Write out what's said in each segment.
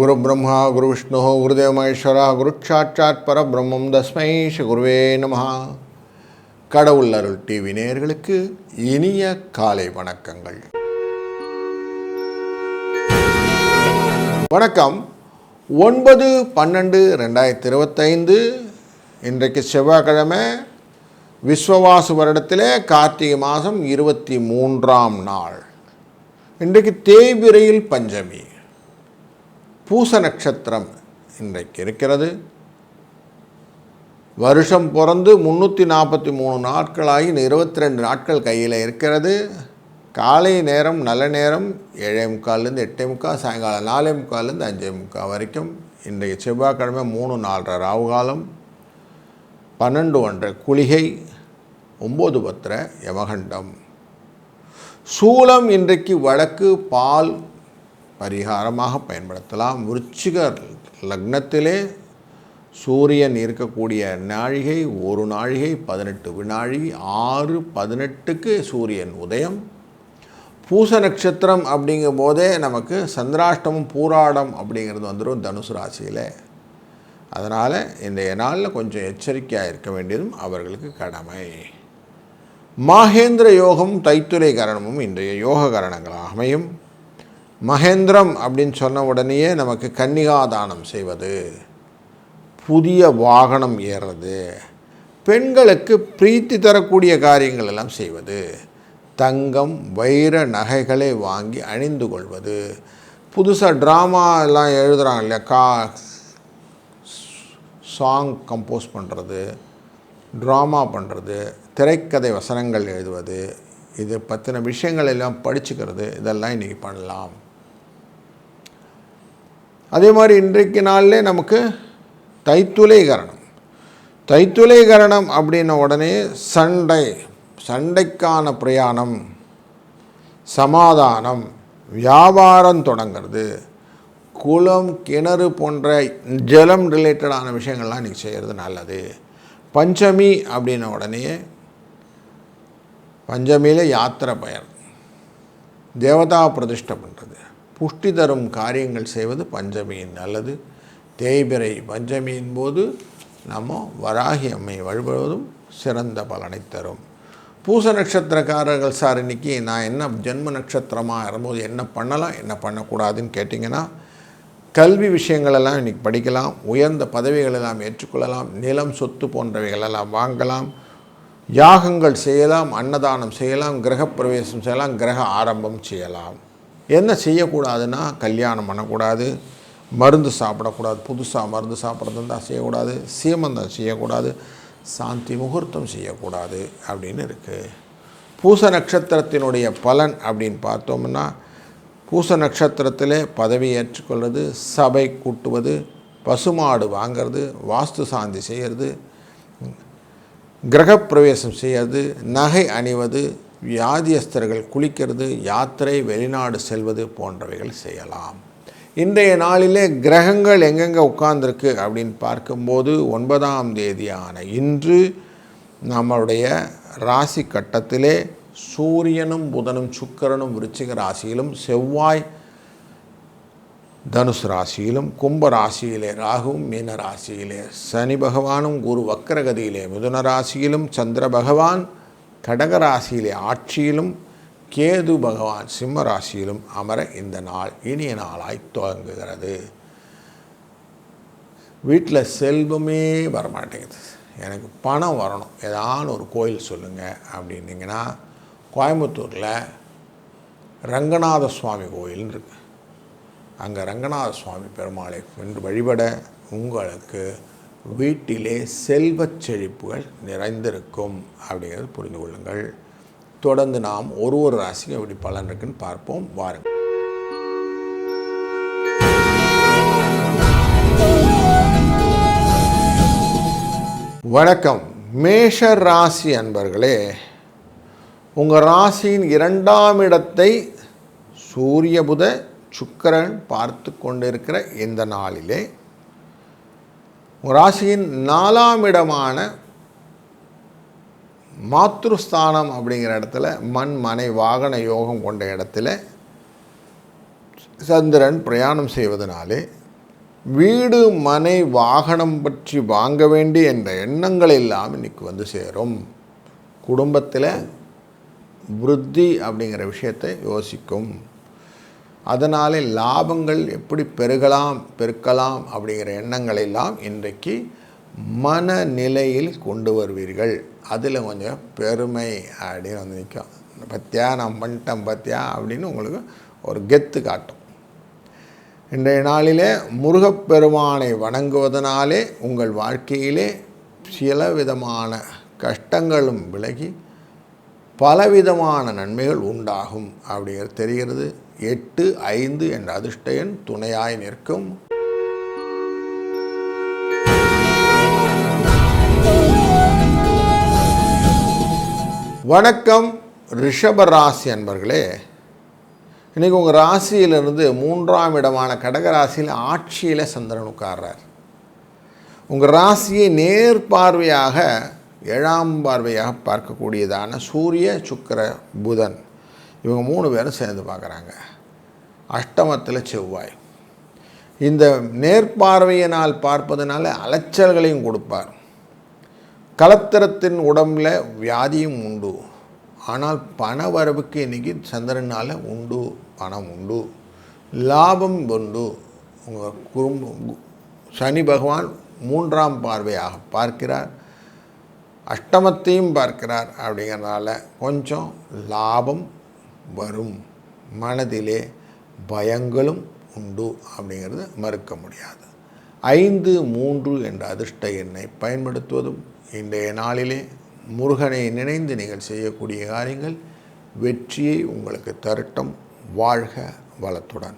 குரு பிரம்மா குரு விஷ்ணு குருதேவ மகேஸ்வரா குரு சாட்சாத் பரபிரம்மம் தஸ்மை ஸ்ரீ குருவே நமஹ. கடவுள் அருள் டிவி நேயர்களுக்கு இனிய காலை வணக்கங்கள். வணக்கம். 9/12/2025 இன்றைக்கு செவ்வாய்க்கிழமை. விஸ்வவாசு வருடத்திலே கார்த்திகை மாதம் 23ஆம் நாள். இன்றைக்கு தேய்பிரையில் பஞ்சமி. பூச நட்சத்திரம் இன்றைக்கு இருக்கிறது. வருஷம் பிறந்து 343 நாட்களாகி 22 நாட்கள் கையில் இருக்கிறது. காலை நேரம் நல்ல நேரம் 7:45 8:45, சாயங்காலம் 4:45 5:45 வரைக்கும். இன்றைக்கு செவ்வாய்க்கிழமை 3:04 ராவு காலம், 12:01 குளிகை, 9:10 யமகண்டம். சூலம் இன்றைக்கு வடக்கு. பால் பரிகாரமாக பயன்படுத்தலாம். விருச்சிக லக்னத்திலே சூரியன் இருக்கக்கூடிய நாழிகை 1 நாழிகை 18 வினாழி. 6:18க்கு சூரியன் உதயம். பூச நட்சத்திரம் அப்படிங்கும் போதே நமக்கு சந்திராஷ்டமம் பூராடம் அப்படிங்கிறது வந்துடும் தனுசு ராசியில். அதனால் இன்றைய நாளில் கொஞ்சம் எச்சரிக்கையாக இருக்க வேண்டியதும் அவர்களுக்கு கடமை. மாகேந்திர யோகம் தைத்துளை கரணமும் இன்றைய யோக கரணங்களாக அமையும். மகேந்திரம் அப்படின்னு சொன்ன உடனேயே நமக்கு கன்னிகாதானம் செய்வது, புதிய வாகனம் ஏறுறது, பெண்களுக்கு பிரீத்தி தரக்கூடிய காரியங்கள் எல்லாம் செய்வது, தங்கம் வைர நகைகளை வாங்கி அணிந்து கொள்வது, புதுசாக ட்ராமா எல்லாம் எழுதுகிறாங்க இல்லையா, சாங் கம்போஸ் பண்ணுறது, ட்ராமா பண்ணுறது, திரைக்கதை வசனங்கள் எழுதுவது, இது பற்றின விஷயங்கள் எல்லாம் படிச்சுக்கிறது, இதெல்லாம் இன்றைக்கி பண்ணலாம். அதே மாதிரி இன்றைக்கு நாளிலே நமக்கு தைத்துளை கரணம். தைத்துளை கரணம் அப்படின்ன உடனே சண்டைக்கான பிரயாணம், சமாதானம், வியாபாரம் தொடங்கிறது, குளம் கிணறு போன்ற ஜலம் ரிலேட்டடான விஷயங்கள்லாம் இன்றைக்கி செய்கிறது நல்லது. பஞ்சமி அப்படின்ன உடனே பஞ்சமியில் யாத்திரை பயணம், தேவதா பிரதிஷ்டை பண்ணுறது, புஷ்டி தரும் காரியங்கள் செய்வது பஞ்சமியின் நல்லது. தேய்பிரை பஞ்சமியின் போது நம்ம வராகி அம்மை வழிபடுவதும் சிறந்த பலனை தரும். பூச நட்சத்திரக்காரர்கள் சார் இன்றைக்கி நான் என்ன ஜென்ம நட்சத்திரமாக இருக்கும்போது என்ன பண்ணலாம் என்ன பண்ணக்கூடாதுன்னு கேட்டிங்கன்னா, கல்வி விஷயங்களெல்லாம் இன்றைக்கி படிக்கலாம், உயர்ந்த பதவிகளெல்லாம் ஏற்றுக்கொள்ளலாம், நிலம் சொத்து போன்றவைகளெல்லாம் வாங்கலாம், யாகங்கள் செய்யலாம், அன்னதானம் செய்யலாம், கிரகப்பிரவேசம் செய்யலாம், கிரக ஆரம்பம் செய்யலாம். என்ன செய்யக்கூடாதுன்னா, கல்யாணம் பண்ணக்கூடாது, மருந்து சாப்பிடக்கூடாது, புதுசாக மருந்து சாப்பிட்றது இருந்தால் செய்யக்கூடாது, சீமந்தம் செய்யக்கூடாது, சாந்தி முகூர்த்தம் செய்யக்கூடாது அப்படின்னு இருக்குது. பூச நட்சத்திரத்தினுடைய பலன் அப்படின்னு பார்த்தோம்னா, பூச நட்சத்திரத்தில் பதவி ஏற்றுக்கொள்வது, சபை கூட்டுவது, பசுமாடு வாங்கிறது, வாஸ்து சாந்தி செய்கிறது, கிரகப்பிரவேசம் செய்கிறது, நகை அணிவது, வியாதியஸ்தர்கள் குளிக்கிறது, யாத்திரை வெளிநாடு செல்வது போன்றவைகள் செய்யலாம். இன்றைய நாளிலே கிரகங்கள் எங்கெங்கே உட்கார்ந்துருக்கு அப்படின்னு பார்க்கும்போது 9ஆம் தேதியான இன்று நம்மளுடைய ராசி கட்டத்திலே சூரியனும் புதனும் சுக்கிரனும் விருச்சிக ராசியிலும், செவ்வாய் தனுசு ராசியிலும், கும்ப ராசியிலே ராகுவும், மீன ராசியிலே சனி பகவானும், குரு வக்கரகதியிலே மிதுன ராசியிலும், சந்திர பகவான் கடக ராசியிலே ஆட்சியிலும், கேது பகவான் சிம்ம ராசியிலும் அமர இந்த நாள் இனிய நாளாய் துவங்குகிறது. வீட்டில் செல்வமே வரமாட்டேங்குது, எனக்கு பணம் வரணும், ஏதான ஒரு கோயில் சொல்லுங்கள் அப்படின்னிங்கன்னா, கோயம்புத்தூரில் ரங்கநாத சுவாமி கோயில்னு இருக்குது. அங்கே ரங்கநாத சுவாமி பெருமாளை வென்று வழிபட உங்களுக்கு வீட்டிலே செல்வச் செழிப்புகள் நிறைந்திருக்கும் அப்படிங்கிறது புரிந்து கொள்ளுங்கள். தொடர்ந்து நாம் ஒரு ராசிக்கு எப்படி பலன் இருக்குன்னு பார்ப்போம் வாருங்கள். வணக்கம். மேஷ ராசி அன்பர்களே, உங்கள் ராசியின் 2ஆம் இடத்தை சூரிய புத சுக்கிரன் பார்த்து கொண்டிருக்கிற இந்த நாளிலே உங்கள் ராசியின் 4ஆம் இடமான மாத்ருஸ்தானம் அப்படிங்கிற இடத்துல மண் மனை வாகன யோகம் கொண்ட இடத்துல சந்திரன் பிரயாணம் செய்வதனாலே வீடு மனை வாகனம் பற்றி வாங்க வேண்டிய என்ற எண்ணங்கள் எல்லாம் இன்றைக்கி வந்து சேரும். குடும்பத்தில் விருத்தி அப்படிங்கிற விஷயத்தை யோசிக்கும். அதனாலே லாபங்கள் எப்படி பெருக்கலாம் அப்படிங்கிற எண்ணங்கள் எல்லாம் இன்றைக்கு மனநிலையில் கொண்டு வருவீர்கள். அதில் கொஞ்சம் பெருமை அப்படின்னு வந்து நிற்கும். பத்தியா நான் பண்ணிட்டேன் பத்தியா அப்படின்னு உங்களுக்கு ஒரு கெத்து காட்டும். இன்றைய நாளிலே முருகப்பெருமானை வணங்குவதனாலே உங்கள் வாழ்க்கையிலே சில விதமான கஷ்டங்களும் விலகி பலவிதமான நன்மைகள் உண்டாகும் அப்படிங்கிறது தெரிகிறது. 8, 5 என்ற அதிர்ஷ்ட எண் துணையாய் நிற்கும். வணக்கம் ரிஷப ராசி அன்பர்களே. இன்றைக்கி உங்கள் ராசியிலிருந்து 3ஆம் இடமான கடகராசியில் ஆட்சியில் சந்திரன் உட்கார்றார். உங்கள் ராசியை நேர்பார்வையாக 7ஆம் பார்வையாக பார்க்கக்கூடியதான சூரிய சுக்கிர புதன் இவங்க 3 பேரும் சேர்ந்து பார்க்குறாங்க. அஷ்டமத்தில் செவ்வாய். இந்த நேர்பார்வையினால் பார்ப்பதனால அலைச்சல்களையும் கொடுப்பார். கலத்திரத்தின் உடம்பில் வியாதியும் உண்டு. ஆனால் பண வரவுக்கு இன்றைக்கி சந்திரனால் உண்டு, பணம் உண்டு, லாபம் உண்டு. உங்கள் குடும்பம் சனி பகவான் 3ஆம் பார்வையாக பார்க்கிறார், அஷ்டமத்தையும் பார்க்கிறார். அப்படிங்கிறதுனால கொஞ்சம் லாபம் வரும். மனதிலே பயங்களும் உண்டு அப்படிங்கிறது மறுக்க முடியாது. 5, 3 என்ற அதிர்ஷ்ட எண்ணை பயன்படுத்துவதும் இன்றைய நாளிலே முருகனை நினைந்து நீங்கள் செய்யக்கூடிய காரியங்கள் வெற்றியை உங்களுக்கு தரட்டும். வாழ்க வளத்துடன்.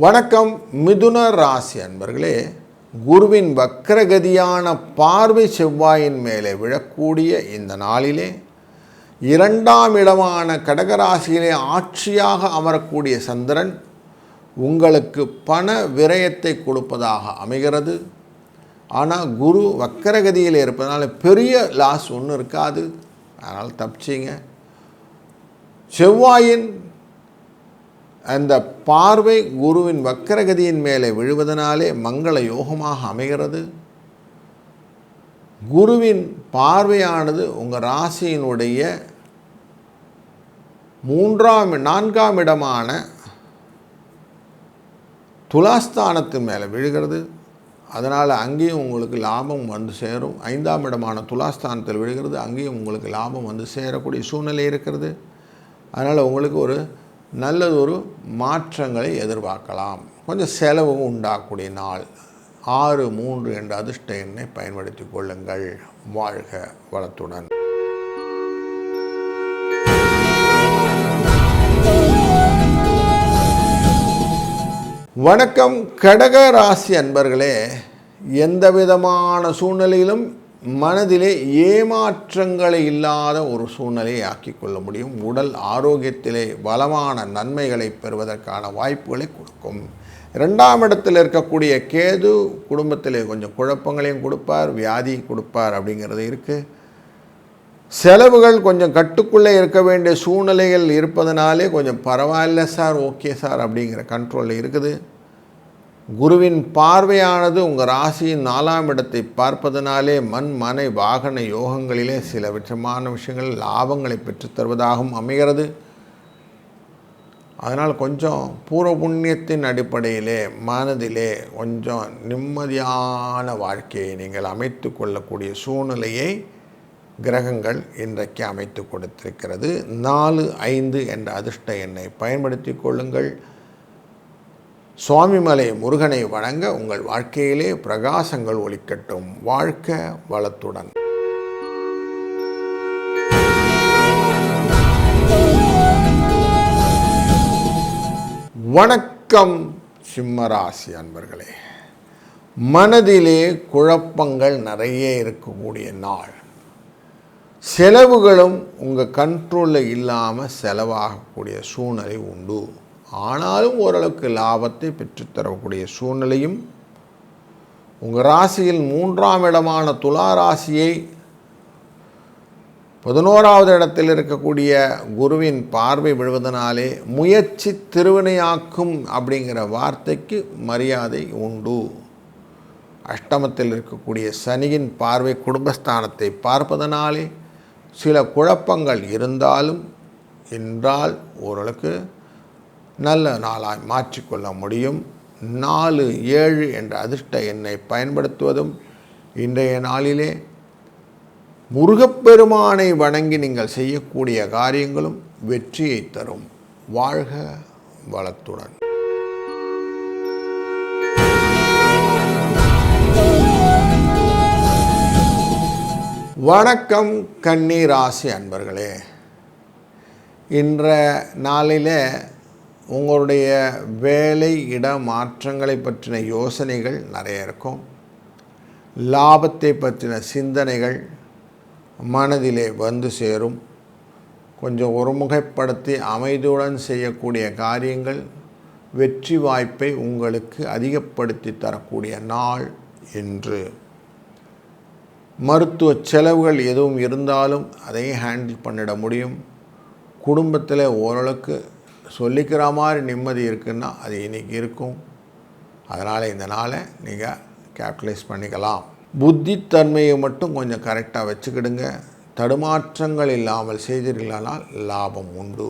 வணக்கம் மிதுன ராசி அன்பர்களே. குருவின் வக்ரகதியான பார்வை செவ்வாயின் மேலே விழக்கூடிய இந்த நாளிலே 2ஆம் இடமான கடகராசியிலே ஆட்சியாக அமரக்கூடிய சந்திரன் உங்களுக்கு பண விரயத்தை கொடுப்பதாக அமைகிறது. ஆனால் குரு வக்கரகதியில் இருப்பதனால பெரிய லாஸ் ஒன்றும் இருக்காது. அதனால் தப்பிச்சிங்க. செவ்வாயின் அந்த பார்வை குருவின் வக்கரகதியின் மேலே விழுவதனாலே மங்கள யோகமாக அமைகிறது. குருவின் பார்வையானது உங்கள் ராசியினுடைய 4ஆம் இடமான துலாஸ்தானத்தின் மேலே விழுகிறது. அதனால் அங்கேயும் உங்களுக்கு லாபம் வந்து சேரும். 5ஆம் இடமான துலாஸ்தானத்தில் விழுகிறது. அங்கேயும் உங்களுக்கு லாபம் வந்து சேரக்கூடிய சூழ்நிலை இருக்கிறது. அதனால் உங்களுக்கு ஒரு நல்லதொரு மாற்றங்களை எதிர்பார்க்கலாம். கொஞ்சம் செலவும் உண்டாகக்கூடிய நாள். 6, 3 என்ற அதிர்ஷ்ட எண்ணை பயன்படுத்தி கொள்ளுங்கள். வாழ்க வளத்துடன். வணக்கம் கடக ராசி அன்பர்களே. எந்த விதமான சூழ்நிலையிலும் மனதிலே ஏமாற்றங்களை இல்லாத ஒரு சூழ்நிலையை ஆக்கி கொள்ள முடியும். உடல் ஆரோக்கியத்திலே பலமான நன்மைகளை பெறுவதற்கான வாய்ப்புகளை கொடுக்கும். 2ஆம் இடத்தில் இருக்கக்கூடிய கேது குடும்பத்திலே கொஞ்சம் குழப்பங்களையும் கொடுப்பார், வியாதி கொடுப்பார் அப்படிங்கிறது இருக்குது. செலவுகள் கொஞ்சம் கட்டுக்குள்ளே இருக்க வேண்டிய சூழ்நிலைகள் இருப்பதனாலே கொஞ்சம் பரவாயில்ல சார், ஓகே சார் அப்படிங்கிற கண்ட்ரோலில் இருக்குது. குருவின் பார்வையானது உங்கள் ராசியின் 4ஆம் இடத்தை பார்ப்பதனாலே மனை வாகன யோகங்களிலே சில விதமான விஷயங்கள் லாபங்களை பெற்றுத்தருவதாகவும் அமைகிறது. அதனால் கொஞ்சம் பூர்வ புண்ணியத்தின் அடிப்படையிலே மனதிலே கொஞ்சம் நிம்மதியான வாழ்க்கையை நீங்கள் அமைத்து கொள்ளக்கூடிய சூழ்நிலையை கிரகங்கள் இன்றைக்கு அமைத்து கொடுத்திருக்கிறது. 4, 5 என்ற அதிர்ஷ்ட எண்ணை பயன்படுத்தி கொள்ளுங்கள். சுவாமிமலை முருகனை வணங்க உங்கள் வாழ்க்கையிலே பிரகாசங்கள் ஒளிக்கட்டும். வாழ்க வளத்துடன். வணக்கம் சிம்மராசி அன்பர்களே. மனதிலே குழப்பங்கள் நிறைய இருக்கக்கூடிய நாள். செலவுகளும் உங்கள் கண்ட்ரோலில் இல்லாமல் செலவாகக்கூடிய சூழ்நிலை உண்டு. ஆனாலும் ஓரளவுக்கு லாபத்தை பெற்றுத்தரக்கூடிய சூழ்நிலையும் உங்கள் ராசியில் 3ஆம் இடமான துலா ராசியை 11வது இடத்தில் இருக்கக்கூடிய குருவின் பார்வை விழுவதனாலே முயற்சி திருவினையாக்கும் அப்படிங்கிற வார்த்தைக்கு மரியாதை உண்டு. அஷ்டமத்தில் இருக்கக்கூடிய சனியின் பார்வை குடும்பஸ்தானத்தை பார்ப்பதனாலே சில குழப்பங்கள் இருந்தாலும் என்றால் ஓரளவுக்கு நல்ல நாளாய் மாற்றிக்கொள்ள முடியும். 4, 7 என்ற அதிர்ஷ்ட எண்ணை பயன்படுத்துவதும் இன்றைய நாளிலே முருகப்பெருமானை வணங்கி நீங்கள் செய்யக்கூடிய காரியங்களும் வெற்றியை தரும். வாழ்க வளத்துடன். வணக்கம் கன்னி ராசி அன்பர்களே. இன்றைய நாளில் உங்களுடைய வேலை இட மாற்றங்களை பற்றின யோசனைகள் நிறைய இருக்கும். லாபத்தை பற்றின சிந்தனைகள் மனதிலே வந்து சேரும். கொஞ்சம் ஒருமுகப்படுத்தி அமைதியுடன் செய்யக்கூடிய காரியங்கள் வெற்றி வாய்ப்பை உங்களுக்கு அதிகப்படுத்தி தரக்கூடிய நாள் இன்று. மருத்துவ செலவுகள் எதுவும் இருந்தாலும் அதையும் ஹேண்டில் பண்ணிட முடியும். குடும்பத்தில் ஓரளவுக்கு சொல்லிக்கிற மாதிரி நிம்மதி இருக்குன்னா அது இன்றைக்கி இருக்கும். அதனால் இந்த நாளை நீங்கள் கேபிட்டலைஸ் பண்ணிக்கலாம். புத்தித்தன்மையை மட்டும் கொஞ்சம் கரெக்டாக வச்சுக்கிடுங்க. தடுமாற்றங்கள் இல்லாமல் செய்தீர்களானால் லாபம் உண்டு.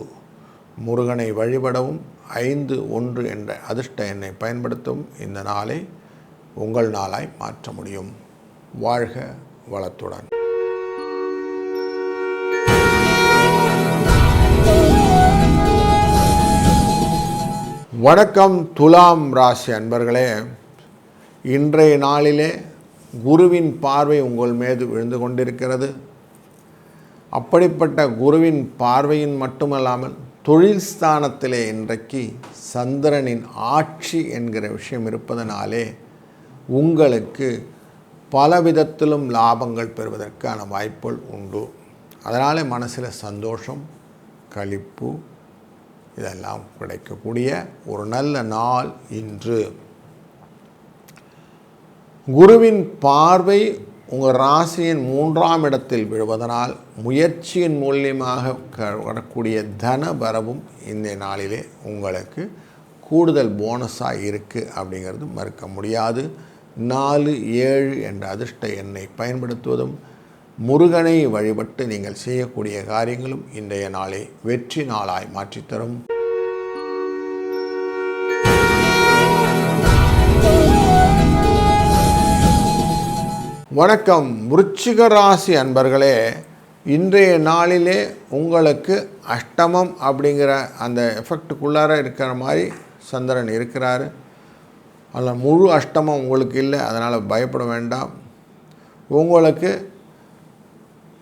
முருகனை வழிபடவும் 5, 1 என்ற அதிர்ஷ்ட எண்ணை பயன்படுத்தவும் இந்த நாளை உங்கள் நாளாய் மாற்ற முடியும். வாழ்க வளத்துடன். வணக்கம் துலாம் ராசி அன்பர்களே. இன்றைய நாளிலே குருவின் பார்வை உங்கள் மீது விழுந்து கொண்டிருக்கிறது. அப்படிப்பட்ட குருவின் பார்வையின் மட்டுமல்லாமல் தொழில் ஸ்தானத்திலே இன்றைக்கு சந்திரனின் ஆட்சி என்கிற விஷயம் இருப்பதனாலே உங்களுக்கு பல விதத்திலும் லாபங்கள் பெறுவதற்கான வாய்ப்புகள் உண்டு. அதனால் மனசில் சந்தோஷம், களிப்பு இதெல்லாம் கிடைக்கக்கூடிய ஒரு நல்ல நாள் இன்று. குருவின் பார்வை உங்கள் ராசியின் 3ஆம் இடத்தில் விழுவதனால் முயற்சியின் மூலியமாக வரக்கூடிய தன வரவும் இந்த நாளிலே உங்களுக்கு கூடுதல் போனஸாக இருக்குது அப்படிங்கிறது மறுக்க முடியாது. 4, 7 என்ற அதிர்ஷ்ட எண்ணை பயன்படுத்துவதும் முருகனை வழிபட்டு நீங்கள் செய்யக்கூடிய காரியங்களும் இன்றைய நாளை வெற்றி நாளாய் மாற்றித்தரும். வணக்கம் விருச்சிக ராசி அன்பர்களே. இன்றைய நாளிலே உங்களுக்கு அஷ்டமம் அப்படிங்கிற அந்த எஃபெக்டுக்குள்ளார இருக்கிற மாதிரி சந்திரன் இருக்கிறாரு. அதில் முழு அஷ்டமம் உங்களுக்கு இல்லை, அதனால் பயப்பட வேண்டாம். உங்களுக்கு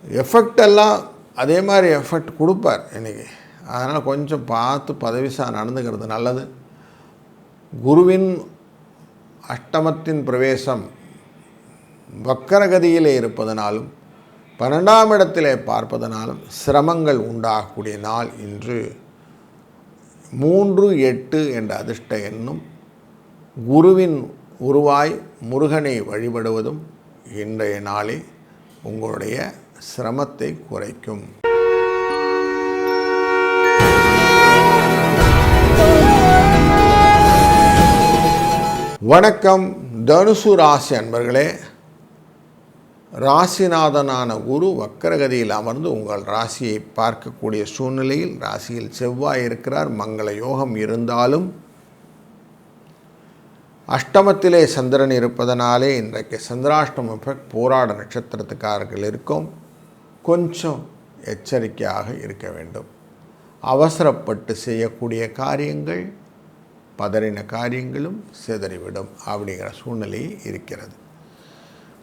எஃபெக்டெல்லாம் அதே மாதிரி எஃபெக்ட் கொடுப்பார் இன்றைக்கி. அதனால் கொஞ்சம் பார்த்து பதவிசாக நடந்துக்கிறது நல்லது. குருவின் அஷ்டமத்தின் பிரவேசம் வக்கரகதியிலே இருப்பதனாலும் 12ஆம் இடத்திலே பார்ப்பதனாலும் சிரமங்கள் உண்டாகக்கூடிய நாள் இன்று. 3, 8 என்ற அதிர்ஷ்ட எண்ணும் குருவின் உருவாய் முருகனை வழிபடுவதும் இன்றைய நாளே உங்களுடைய சிரமத்தை குறைக்கும். வணக்கம் தனுசு ராசி அன்பர்களே. ராசிநாதனான குரு வக்கரகதியில் அமர்ந்து உங்கள் ராசியை பார்க்கக்கூடிய சூழ்நிலையில் ராசியில் செவ்வாய் இருக்கிறார். மங்கள யோகம் இருந்தாலும் அஷ்டமத்திலே சந்திரன் இருப்பதனாலே இன்றைக்கு சந்திராஷ்டம எஃபெக்ட் போராட நட்சத்திரத்துக்காரர்கள் இருக்கும். கொஞ்சம் எச்சரிக்கையாக இருக்க வேண்டும். அவசரப்பட்டு செய்யக்கூடிய காரியங்கள் பதறின காரியங்களும் சிதறிவிடும் அப்படிங்கிற சூழ்நிலை இருக்கிறது.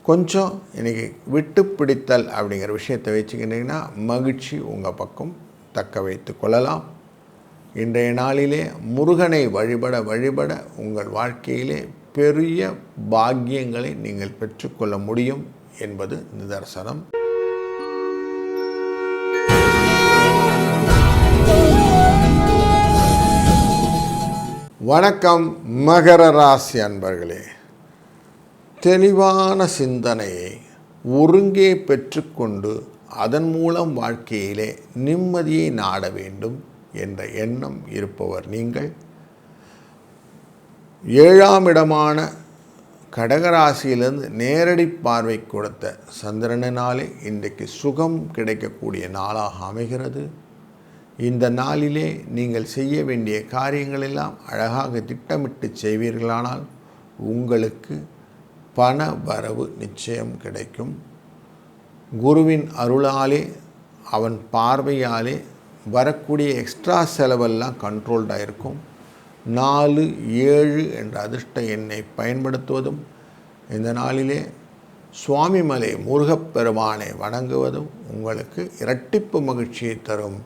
கொஞ்சம் இன்றைக்கி விட்டு பிடித்தல் அப்படிங்கிற விஷயத்தை வச்சுக்கிட்டிங்கன்னா மகிழ்ச்சி உங்கள் பக்கம் தக்க வைத்து கொள்ளலாம். இன்றைய நாளிலே முருகனை வழிபட வழிபட உங்கள் வாழ்க்கையிலே பெரிய பாக்கியங்களை நீங்கள் பெற்றுக்கொள்ள முடியும் என்பது நிதர்சனம். வணக்கம் மகர ராசி அன்பர்களே. தெளிவான சிந்தனையை ஒருங்கே பெற்றுக்கொண்டு அதன் மூலம் வாழ்க்கையிலே நிம்மதியை நாட வேண்டும் என்ற எண்ணம் இருப்பவர் நீங்கள். 7ஆம் இடமான கடகராசியிலிருந்து நேரடி பார்வை கொடுத்த சந்திரனாலே இன்றைக்கு சுகம் கிடைக்கக்கூடிய நாளாக அமைகிறது. இந்த நாளிலே நீங்கள் செய்ய வேண்டிய காரியங்கள் எல்லாம் அழகாக திட்டமிட்டு செய்வீர்களானால் உங்களுக்கு பண வரவு நிச்சயம் கிடைக்கும். குருவின் அருளாலே அவன் பார்வையாலே வரக்கூடிய எக்ஸ்ட்ரா செலவெல்லாம் கண்ட்ரோல்டாக இருக்கும். 4, 7 என்ற அதிர்ஷ்ட எண்ணை பயன்படுத்துவதும் இந்த நாளிலே சுவாமிமலை முருகப்பெருமானை வணங்குவதும் உங்களுக்கு இரட்டிப்பு மகிழ்ச்சியை தரும்.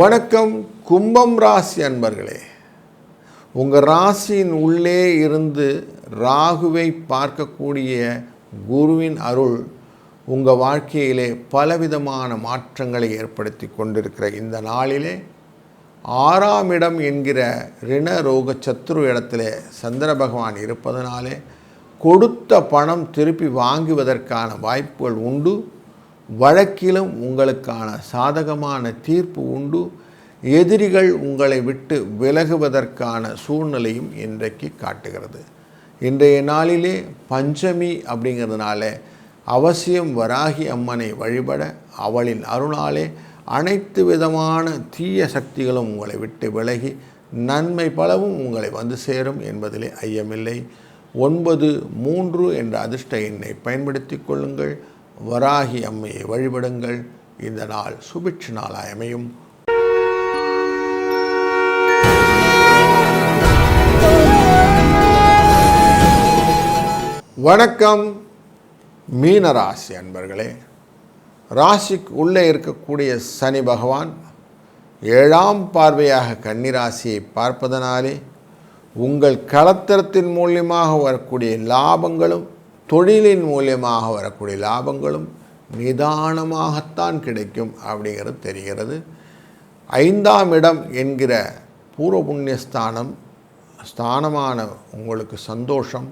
வணக்கம் கும்பம் ராசி அன்பர்களே. உங்கள் ராசியின் உள்ளே இருந்து ராகுவை பார்க்கக்கூடிய குருவின் அருள் உங்கள் வாழ்க்கையிலே பலவிதமான மாற்றங்களை ஏற்படுத்தி கொண்டிருக்கிற இந்த நாளிலே 6ஆம் இடம் என்கிற ரிண ரோக சத்ரு இடத்திலே சந்திர பகவான் இருப்பதனாலே கொடுத்த பணம் திருப்பி வாங்குவதற்கான வாய்ப்புகள் உண்டு. வழக்கிலும் உங்களுக்கான சாதகமான தீர்ப்பு உண்டு. எதிரிகள் உங்களை விட்டு விலகுவதற்கான சூழ்நிலையும் இன்றைக்கு காட்டுகிறது. இன்றைய நாளிலே பஞ்சமி அப்படிங்கிறதுனால அவசியம் வராகி அம்மனை வழிபட அவளின் அருளாலே அனைத்து விதமான தீய சக்திகளும் உங்களை விட்டு விலகி நன்மை பலவும் உங்களை வந்து சேரும் என்பதிலே ஐயமில்லை. 9, 3 என்ற அதிர்ஷ்ட எண்ணை பயன்படுத்தி கொள்ளுங்கள். வராகி அம்மையை வழிபடுங்கள். இந்த நாள் சுபிட்ச நாளாய் அமையும். வணக்கம் மீனராசி அன்பர்களே. ராசிக்கு உள்ளே இருக்கக்கூடிய சனி பகவான் 7ஆம் பார்வையாக கன்னிராசியை பார்ப்பதனாலே உங்கள் களத்திரத்தின் மூலியமாக வரக்கூடிய லாபங்களும் தொழிலின் மூலியமாக வரக்கூடிய லாபங்களும் நிதானமாகத்தான் கிடைக்கும் அப்படிங்கிறது தெரிகிறது. 5ஆம் இடம் என்கிற பூர்வ புண்ணிய ஸ்தானமான உங்களுக்கு சந்தோஷம்.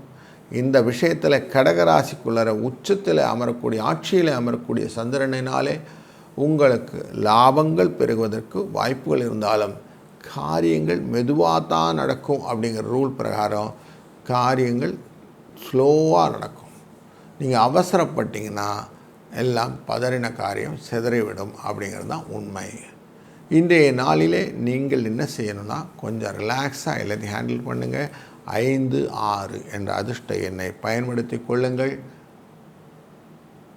இந்த விஷயத்தில் கடகராசிக்குள்ளற உச்சத்தில் அமரக்கூடிய ஆட்சியில் அமரக்கூடிய சந்திரனினாலே உங்களுக்கு லாபங்கள் பெருகுவதற்கு வாய்ப்புகள் இருந்தாலும் காரியங்கள் மெதுவாக தான் நடக்கும் அப்படிங்கிற ரூல் பிரகாரம் காரியங்கள் ஸ்லோவாக நடக்கும். நீங்கள் அவசரப்பட்டீங்கன்னா எல்லாம் பதறின காரியம் சிதறிவிடும் அப்படிங்கிறது தான் உண்மை. இன்றைய நாளிலே நீங்கள் என்ன செய்யணும்னா கொஞ்சம் ரிலாக்ஸாக எல்லாத்தையும் ஹேண்டில் பண்ணுங்கள். 5, 6 என்ற அதிர்ஷ்ட எண்ணை பயன்படுத்தி கொள்ளுங்கள்.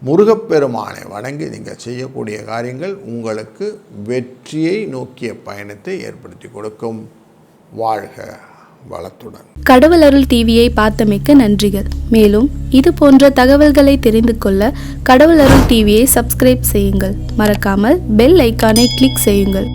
முருகப்பெருமானை வணங்கி நீங்கள் செய்யக்கூடிய காரியங்கள் உங்களுக்கு வெற்றியை நோக்கிய பயணத்தை ஏற்படுத்தி கொடுக்கும். வாழ்க வளத்துடன். கடவுள் அருள் டிவியை பார்த்தமைக்க நன்றிகள். மேலும் இது போன்ற தகவல்களை தெரிந்து கொள்ள கடவுள் அருள் டிவியை சப்ஸ்கிரைப் செய்யுங்கள். மறக்காமல் பெல் ஐக்கானை கிளிக் செய்யுங்கள்.